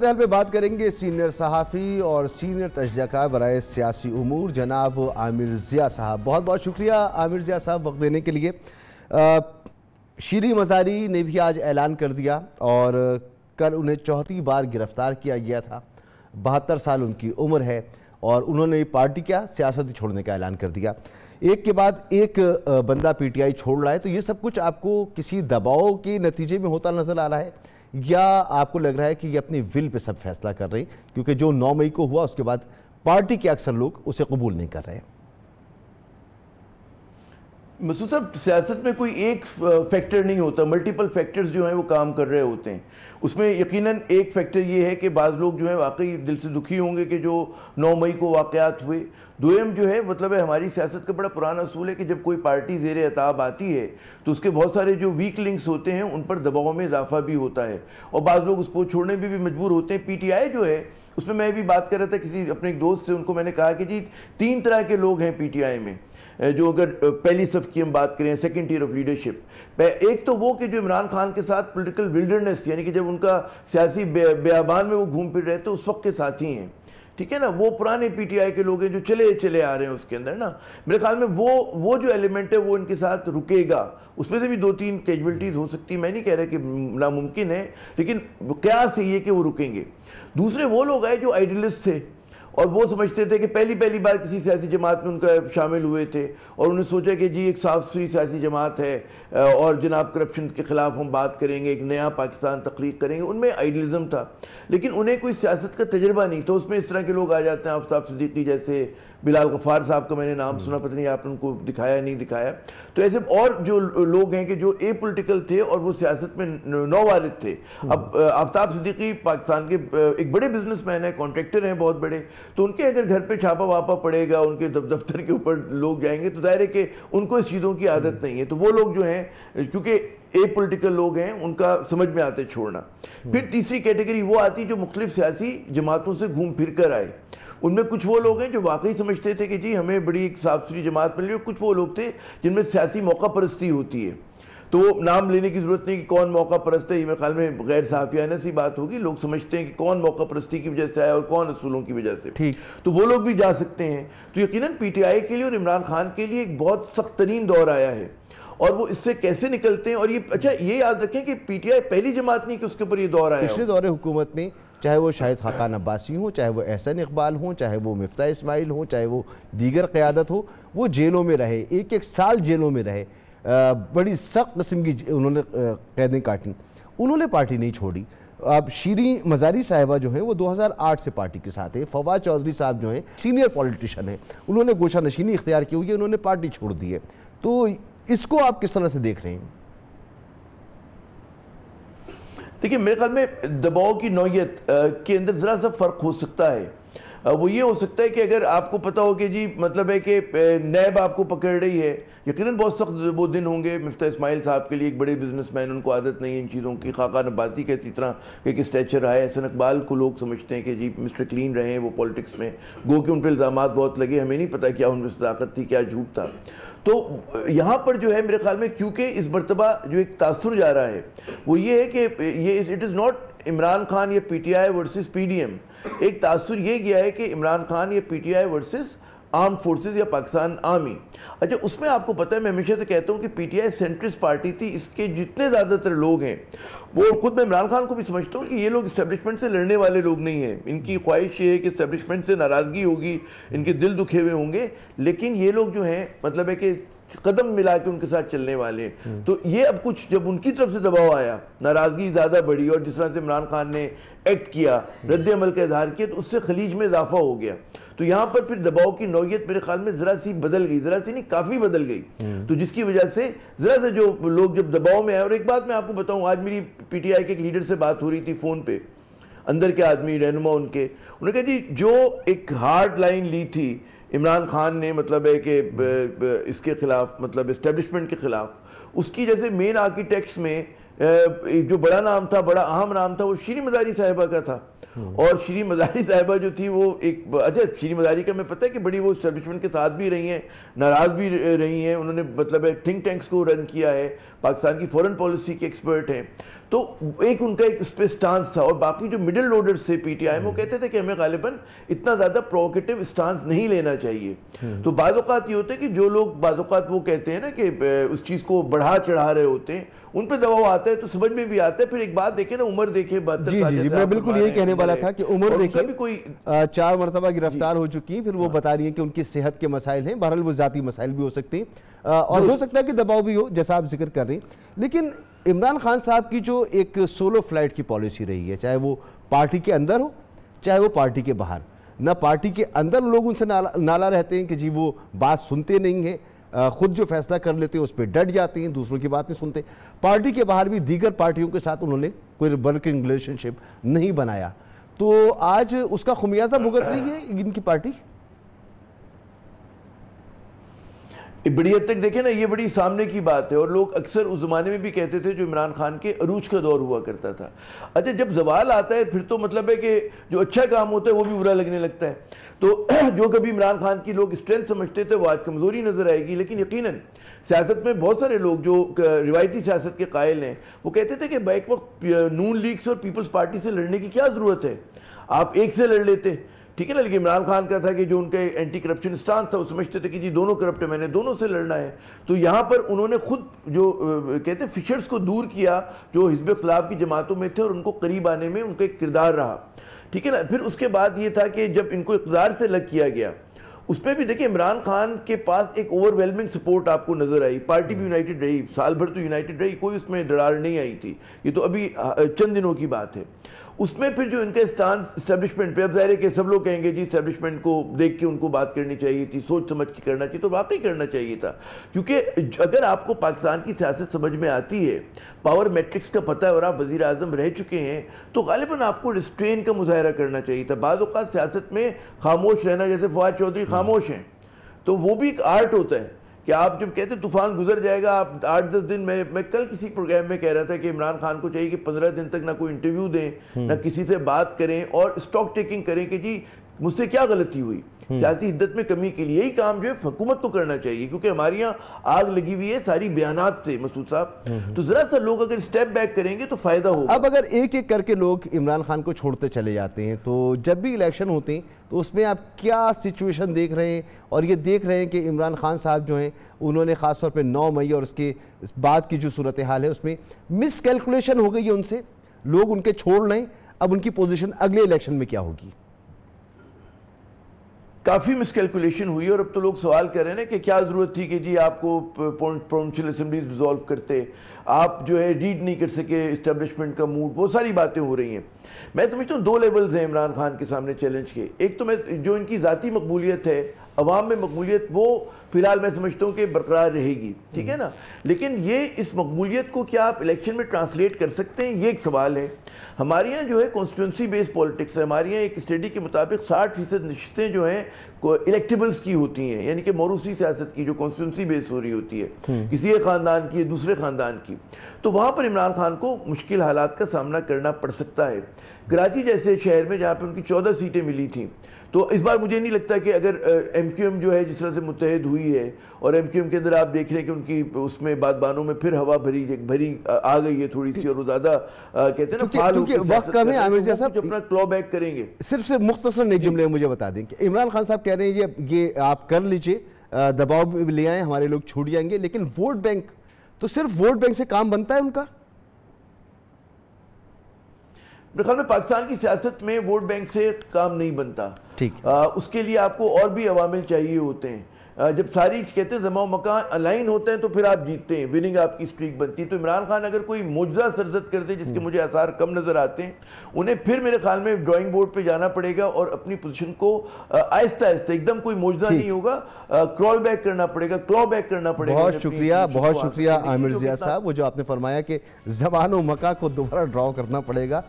حال پہ بات کریں گے سینئر صحافی اور سینئر تجزیہ کار برائے سیاسی امور جناب عامر ضیاء صاحب. بہت بہت شکریہ عامر ضیاء صاحب وقت دینے کے لیے. شیریں مزاری نے بھی آج اعلان کر دیا اور کل انہیں 34 بار گرفتار کیا گیا تھا. 72 سال ان کی عمر ہے اور انہوں نے پارٹی کیا سیاست چھوڑنے کا اعلان کر دیا. ایک کے بعد ایک بندہ پی ٹی آئی چھوڑ رہا ہے. تو یہ سب کچھ آپ کو کسی دباؤ کے نتیجے میں ہوتا نظر آ رہا ہے یا آپ کو لگ رہا ہے کہ یہ اپنی ول پہ سب فیصلہ کر رہے ہیں کیونکہ جو 9 مئی کو ہوا اس کے بعد پارٹی کے اکثر لوگ اسے قبول نہیں کر رہے ہیں؟ مسعود صاحب، سیاست میں کوئی ایک فیکٹر نہیں ہوتا، ملٹیپل فیکٹرز جو ہیں وہ کام کر رہے ہوتے ہیں. اس میں یقیناً ایک فیکٹر یہ ہے کہ بعض لوگ جو ہیں واقعی دل سے دکھی ہوں گے کہ جو 9 مئی کو واقعات ہوئے. دوئم جو ہے مطلب ہے ہماری سیاست کا بڑا پرانا اصول ہے کہ جب کوئی پارٹی زیر عتاب آتی ہے تو اس کے بہت سارے جو ویک لنکس ہوتے ہیں ان پر دباؤ میں اضافہ بھی ہوتا ہے اور بعض لوگ اس کو چھوڑنے بھی مجبور ہوتے ہیں. پی ٹی آئی جو ہے اس میں بھی بات کر رہا تھا کسی اپنے ایک دوست سے، ان کو میں نے کہا کہ جی 3 طرح کے لوگ ہیں پی ٹی آئی میں جو اگر پہلی صف کی ہم بات کریں سیکنڈ ٹیئر آف لیڈرشپ. ایک تو وہ کہ جو عمران خان کے ساتھ پولیٹیکل ولڈرنس یعنی کہ جب ان کا سیاسی بیابان میں وہ گھوم پھر رہے تو اس وقت کے ساتھی ہیں، ٹھیک ہے نا. وہ پرانے پی ٹی آئی کے لوگ ہیں جو چلے آ رہے ہیں اس کے اندر نا. میرے خیال میں وہ جو ایلیمنٹ ہے وہ ان کے ساتھ رکے گا. اس میں سے بھی 2-3 کیجویلٹیز ہو سکتی ہیں، میں نہیں کہہ رہا کہ ناممکن ہے، لیکن قیاس یہ کہ وہ رکیں گے. دوسرے وہ لوگ آئے جو آئیڈیلسٹ تھے اور وہ سمجھتے تھے کہ پہلی بار کسی سیاسی جماعت میں ان کا شامل ہوئے تھے اور انہوں نے سوچا کہ جی ایک صاف ستھری سیاسی جماعت ہے اور جناب کرپشن کے خلاف ہم بات کریں گے، ایک نیا پاکستان تخلیق کریں گے. ان میں آئیڈیلزم تھا لیکن انہیں کوئی سیاست کا تجربہ نہیں. تو اس میں اس طرح کے لوگ آ جاتے ہیں، آفتاب صدیقی جیسے، بلال غفار صاحب کا میں نے نام سنا، پتہ نہیں آپ نے ان کو دکھایا نہیں دکھایا. تو ایسے اور جو لوگ ہیں کہ جو اے پولیٹیکل تھے اور وہ سیاست میں نووارد تھے. اب آفتاب صدیقی پاکستان کے ایک بڑے بزنس مین ہیں، کانٹریکٹر ہیں بہت بڑے، تو ان کے اگر گھر پہ چھاپا واپا پڑے گا، ان کے دفتر کے اوپر لوگ جائیں گے تو ظاہر ہے کہ ان کو اس چیزوں کی عادت نہیں ہے. تو وہ لوگ جو ہیں کیونکہ ایک پولیٹیکل لوگ ہیں ان کا سمجھ میں آتے چھوڑنا. پھر تیسری کیٹیگری وہ آتی جو مختلف سیاسی جماعتوں سے گھوم پھر کر آئے. ان میں کچھ وہ لوگ ہیں جو واقعی سمجھتے تھے کہ جی ہمیں بڑی ایک صاف ستھری جماعت مل رہی ہے، کچھ وہ لوگ تھے جن میں سیاسی موقع پرستی ہوتی ہے. تو نام لینے کی ضرورت نہیں کہ کون موقع پرست ہے، یہ میرے خیال میں غیر صحافیانہ سی بات ہوگی. لوگ سمجھتے ہیں کہ کون موقع پرستی کی وجہ سے آیا اور کون اصولوں کی وجہ سے، تو وہ لوگ بھی جا سکتے ہیں. تو یقیناً پی ٹی آئی کے لیے اور عمران خان کے لیے ایک بہت سخت ترین دور آیا ہے اور وہ اس سے کیسے نکلتے ہیں. اور یہ اچھا یہ یاد رکھیں کہ پی ٹی آئی پہلی جماعت نہیں کہ اس کے اوپر یہ دور آیا. پچھلے دور حکومت میں چاہے وہ شاہد خاقان عباسی ہوں، چاہے وہ احسن اقبال ہوں، چاہے وہ مفتاح اسماعیل ہوں، چاہے وہ دیگر قیادت ہو، وہ جیلوں میں رہے، ایک سال جیلوں میں رہے، بڑی سخت قسم کی انہوں نے قیدیں کاٹیں، انہوں نے پارٹی نہیں چھوڑی. اب شیریں مزاری صاحبہ جو ہیں وہ 2008 سے پارٹی کے ساتھ ہیں. فواد چودھری صاحب جو ہیں سینئر پولیٹیشن ہیں، انہوں نے گوشہ نشینی اختیار کی ہوئی ہے، انہوں نے پارٹی چھوڑ دی ہے. تو اس کو آپ کس طرح سے دیکھ رہے ہیں؟ دیکھیں میرے خیال میں دباؤ کی نوعیت کے اندر ذرا سا فرق ہو سکتا ہے. وہ یہ ہو سکتا ہے کہ اگر آپ کو پتہ ہو کہ جی مطلب ہے کہ نیب آپ کو پکڑ رہی ہے، یقیناً بہت سخت وہ دن ہوں گے. مفتاح اسماعیل صاحب کے لیے ایک بڑے بزنس مین، ان کو عادت نہیں ہے ان چیزوں کی. خاقان عباسی کا اسی طرح ایک اسٹیچر رہا ہے. احسن اقبال کو لوگ سمجھتے ہیں کہ جی مسٹر کلین رہے ہیں وہ پولیٹکس میں، گو کہ ان پہ الزامات بہت لگے، ہمیں نہیں پتہ کیا ان میں صداقت تھی کیا جھوٹ تھا. تو یہاں پر جو ہے میرے خیال میں کیونکہ اس مرتبہ جو ایک تاثر جا رہا ہے وہ یہ ہے کہ یہ it is not Imran Khan یا P T I versus P D M. ایک تاثر یہ گیا ہے کہ عمران خان یا P T I versus arm forces یا پاکستان آرمی. اچھا اس میں آپ کو پتہ ہے میں ہمیشہ سے کہتا ہوں کہ پی ٹی آئی سینٹرسٹ پارٹی تھی. اس کے جتنے زیادہ تر لوگ ہیں وہ خود میں عمران خان کو بھی سمجھتا ہوں کہ یہ لوگ اسٹیبلشمنٹ سے لڑنے والے لوگ نہیں ہیں. ان کی خواہش یہ ہے کہ اسٹیبلشمنٹ سے ناراضگی ہوگی، ان کے دل دکھے ہوئے ہوں گے، لیکن یہ لوگ جو ہیں مطلب ہے کہ قدم ملا کے ان کے ساتھ چلنے والے ہیں. تو یہ اب کچھ جب ان کی طرف سے دباؤ آیا، ناراضگی زیادہ بڑھی اور جس طرح سے عمران خان نے ایکٹ کیا، رد عمل کا اظہار کیا، تو اس سے خلیج میں اضافہ ہو گیا. تو یہاں پر پھر دباؤ کی نوعیت میرے خیال میں ذرا سی بدل گئی، ذرا سی نہیں کافی بدل گئی. تو جس کی وجہ سے ذرا سے جو لوگ جب دباؤ میں آئے. اور ایک بات میں آپ کو بتاؤں، آج میری پی ٹی آئی کے ایک لیڈر سے بات ہو رہی تھی فون پہ، اندر کے آدمی رہنما ان کے، انہوں نے کہا جی جو ایک ہارڈ لائن لی تھی عمران خان نے مطلب ہے کہ اس کے خلاف مطلب اسٹیبلشمنٹ کے خلاف، اس کی جیسے مین آرکیٹیکٹس میں جو بڑا نام تھا، بڑا اہم نام تھا، وہ شیریں مزاری صاحبہ کا تھا. اور شیریں مزاری صاحبہ جو تھی وہ ایک اچھا شیریں مزاری کا میں پتہ ہے کہ بڑی وہ اسٹیبلشمنٹ کے ساتھ بھی رہی ہیں، ناراض بھی رہی ہیں. انہوں نے مطلب تھنک ٹینکس کو رن کیا ہے، پاکستان کی فورن پالیسی کے ایکسپرٹ ہیں. تو ایک ان کا ایک اس پہ سٹانس تھا، اور باقی جو مڈل لوڈرز تھے پی ٹی آئی وہ کہتے تھے کہ ہمیں غالباً اتنا زیادہ پرووکیٹو سٹانس نہیں لینا چاہیے. تو بعض اوقات یہ ہوتا ہے کہ جو لوگ بعض اوقات وہ کہتے ہیں نا کہ اس چیز کو بڑھا چڑھا رہے ہوتے ہیں، ان پہ دباؤ آتا ہے تو سمجھ میں بھی آتا ہے. پھر ایک بات دیکھیں نا، عمر دیکھیں 72 سال. جی میں بالکل یہی کہنے والا تھا کہ عمر دیکھیں کوئی 4 مرتبہ گرفتار ہو چکی ہیں، پھر وہ بتا رہی ہیں کہ ان کی صحت کے مسائل ہیں. بہرحال وہ ذاتی مسائل بھی ہو سکتے ہیں اور ہو سکتا ہے کہ دباؤ بھی ہو جیسا آپ ذکر کر رہے ہیں. لیکن عمران خان صاحب کی جو ایک سولو فلائٹ کی پالیسی رہی ہے، چاہے وہ پارٹی کے اندر ہو چاہے وہ پارٹی کے باہر، نہ پارٹی کے اندر لوگ ان سے نالا رہتے ہیں کہ جی وہ بات سنتے نہیں ہیں، خود جو فیصلہ کر لیتے ہیں اس پہ ڈٹ جاتے ہیں، دوسروں کی بات نہیں سنتے. پارٹی کے باہر بھی دیگر پارٹیوں کے ساتھ انہوں نے کوئی ورکنگ ریلیشن شپ نہیں بنایا. تو آج اس کا خمیازہ بھگت رہی ہے ان کی پارٹی. بڑی حد تک دیکھیں نا، یہ بڑی سامنے کی بات ہے، اور لوگ اکثر اس زمانے میں بھی کہتے تھے جو عمران خان کے عروج کا دور ہوا کرتا تھا. اچھا جب زوال آتا ہے پھر تو مطلب ہے کہ جو اچھا کام ہوتا ہے وہ بھی برا لگنے لگتا ہے. تو جو کبھی عمران خان کی لوگ اسٹرینتھ سمجھتے تھے وہ آج کمزوری نظر آئے گی. لیکن یقیناً سیاست میں بہت سارے لوگ جو روایتی سیاست کے قائل ہیں وہ کہتے تھے کہ بیک وقت نون لیگ سے اور پیپلز پارٹی سے لڑنے کی کیا ضرورت ہے، آپ ایک سے لڑ لیتے. ٹھیک ہے نا. لیکن عمران خان کا تھا کہ جو ان کے اینٹی کرپشن سٹانس تھا وہ سمجھتے تھے کہ جی دونوں کرپٹ ہیں، میں نے دونوں سے لڑنا ہے. تو یہاں پر انہوں نے خود جو کہتے ہیں فشرز کو دور کیا جو حزب اختلاف کی جماعتوں میں تھے، اور ان کو قریب آنے میں ان کا ایک کردار رہا. ٹھیک ہے نا. پھر اس کے بعد یہ تھا کہ جب ان کو اقتدار سے الگ کیا گیا، اس پہ بھی دیکھیں عمران خان کے پاس ایک اوور ویلمنگ سپورٹ آپ کو نظر آئی. پارٹی بھی یونائٹڈ رہی، سال بھر تو یونائٹڈ رہی، کوئی اس میں دراڑ نہیں آئی تھی. یہ تو ابھی چند دنوں کی بات ہے. اس میں پھر جو ان کا اسٹانس اسٹیبلشمنٹ پہ، اب ظاہر ہے کہ سب لوگ کہیں گے جی اسٹیبلشمنٹ کو دیکھ کے ان کو بات کرنی چاہیے تھی، سوچ سمجھ کے کرنا چاہیے. تو واقعی کرنا چاہیے تھا، کیونکہ اگر آپ کو پاکستان کی سیاست سمجھ میں آتی ہے، پاور میٹرکس کا پتہ ہے اور آپ وزیر اعظم رہ چکے ہیں، تو غالباً آپ کو ریسٹرین کا مظاہرہ کرنا چاہیے تھا. بعض اوقات سیاست میں خاموش رہنا، جیسے فواد چودھری خاموش ہیں، تو وہ بھی ایک آرٹ ہوتا ہے کہ آپ جب کہتے ہیں طوفان گزر جائے گا، آپ 8-10 دن میں کل کسی پروگرام میں کہہ رہا تھا کہ عمران خان کو چاہیے کہ 15 دن تک نہ کوئی انٹرویو دیں، نہ کسی سے بات کریں، اور اسٹاک ٹیکنگ کریں کہ جی مجھ سے کیا غلطی ہوئی. سیاسی حدت میں کمی کے لیے یہی کام جو ہے حکومت کو کرنا چاہیے، کیونکہ ہماری یہاں آگ لگی ہوئی ہے ساری بیانات سے. مسعود صاحب تو ذرا سا لوگ اگر اسٹیپ بیک کریں گے تو فائدہ ہوگا. اب اگر ایک ایک کر کے لوگ عمران خان کو چھوڑتے چلے جاتے ہیں تو جب بھی الیکشن ہوتے ہیں تو اس میں آپ کیا سچویشن دیکھ رہے ہیں، اور یہ دیکھ رہے ہیں کہ عمران خان صاحب جو ہیں انہوں نے خاص طور پہ 9 مئی اور اس کے بعد کی جو صورتحال ہے اس میں مس کیلکولیشن ہو گئی ہے ان سے، لوگ ان کے چھوڑ لیں، اب ان کی پوزیشن اگلے الیکشن میں کیا ہوگی؟ کافی مس کیلکولیشن ہوئی، اور اب تو لوگ سوال کر رہے ہیں کہ کیا ضرورت تھی کہ جی آپ کو پروونشل اسمبلیز ڈیزالو کرتے، آپ جو ہے ریڈ نہیں کر سکے اسٹیبلشمنٹ کا موڈ، بہت ساری باتیں ہو رہی ہیں. میں سمجھتا ہوں 2 لیولز ہیں عمران خان کے سامنے چیلنج کے. ایک تو جو ان کی ذاتی مقبولیت ہے، عوام میں مقبولیت، وہ فی الحال میں سمجھتا ہوں کہ برقرار رہے گی. ٹھیک ہے نا. لیکن یہ اس مقبولیت کو کیا آپ الیکشن میں ٹرانسلیٹ کر سکتے ہیں، یہ ایک سوال ہے. ہمارے یہاں جو ہے کانسٹیٹوئنسی بیس پالیٹکس ہے. ہمارے یہاں ایک اسٹڈی کے مطابق 60% نشستیں جو ہیں الیکٹیبلز کی ہوتی ہیں، یعنی کہ موروثی سیاست کی جو کانسٹیٹوئنسی بیس ہو رہی ہوتی ہے، کسی ایک خاندان کی دوسرے خاندان کی. تو وہاں پر عمران خان کو مشکل حالات کا سامنا کرنا پڑ سکتا ہے. کراچی جیسے شہر میں جہاں پہ ان کی 14 سیٹیں ملی تھیں، تو اس بار مجھے نہیں لگتا کہ اگر ایم کیو ایم جو ہے جس طرح سے متحد ہوئی ہے، اور ایم کیو ایم کے اندر آپ دیکھ رہے ہیں کہ ان کی اس میں بادبانوں میں پھر ہوا بھری آ گئی ہے تھوڑی سی، اور وہ زیادہ کہتے ہیں نا فعال ہو کے وقت کم ہے. عامر ضیاء صاحب اپنا کلو بیک کریں گے. صرف مختصر ایک جملے مجھے بتا دیں کہ عمران خان صاحب کہہ رہے ہیں یہ آپ کر لیجئے، دباؤ بھی لے آئیں، ہمارے لوگ چھوٹ جائیں گے، لیکن ووٹ بینک تو صرف ووٹ بینک سے کام بنتا ہے ان کا؟ میرے خیال میں پاکستان کی سیاست میں ووٹ بینک سے کام نہیں بنتا. ٹھیک، اس کے لیے آپ کو اور بھی عوامل چاہیے ہوتے ہیں. جب ساری کہتے ہیں زماں و مکان الائن ہوتے ہیں تو پھر آپ جیتتے ہیں، وننگ آپ کی سٹریک بنتی ہے. تو عمران خان اگر کوئی معجزہ سرزد کر دے، جس کے مجھے آثار کم نظر آتے ہیں، انہیں پھر میرے خیال میں ڈرائنگ بورڈ پہ جانا پڑے گا اور اپنی پوزیشن کو آہستہ آہستہ، ایک دم کوئی معجزہ نہیں ہوگا، کرال بیک کرنا پڑے گا، کلو بیک کرنا پڑے گا. بہت شکریہ عامر ضیاء صاحب، وہ جو آپ نے فرمایا کہ زبان و مکان کو دوبارہ ڈراؤ کرنا پڑے گا.